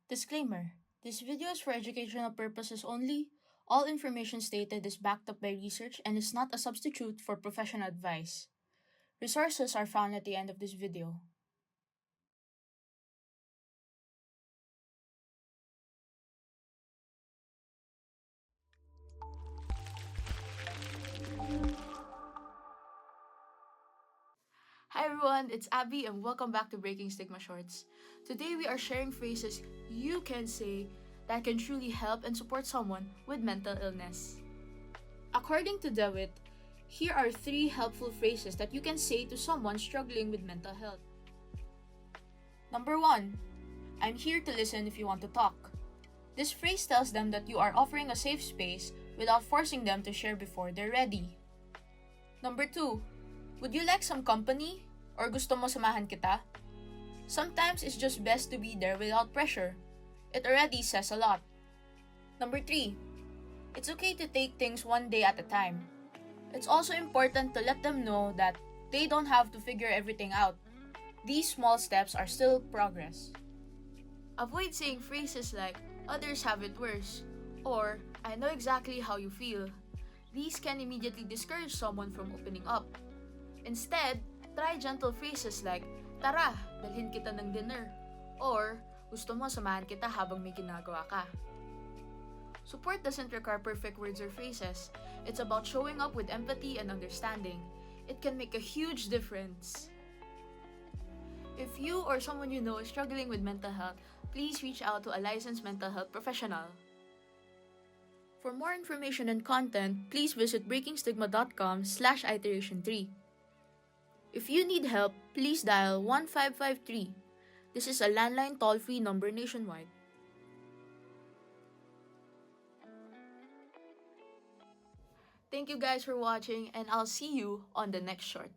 Disclaimer: this video is for educational purposes only. All information stated is backed up by research and is not a substitute for professional advice. Resources are found at the end of this video. Hi everyone, it's Abby and welcome back to Breaking Stigma Shorts. Today we are sharing phrases you can say that can truly help and support someone with mental illness. According to DeWitt, here are 3 helpful phrases that you can say to someone struggling with mental health. Number 1, I'm here to listen if you want to talk. This phrase tells them that you are offering a safe space without forcing them to share before they're ready. Number 2, would you like some company? Or gusto mo samahan kita? Sometimes it's just best to be there without pressure. It already says a lot. Number 3, it's okay to take things one day at a time. It's also important to let them know that they don't have to figure everything out. These small steps are still progress. Avoid saying phrases like, others have it worse, or I know exactly how you feel. These can immediately discourage someone from opening up. Instead, try gentle phrases like, tara, dalhin kita ng dinner, or gusto mo samahan kita habang may ginagawa ka. Support doesn't require perfect words or phrases. It's about showing up with empathy and understanding. It can make a huge difference. If you or someone you know is struggling with mental health, please reach out to a licensed mental health professional. For more information and content, please visit breakingstigma.com/iteration3. If you need help, please dial 1553. This is a landline toll-free number nationwide. Thank you guys for watching, and I'll see you on the next short.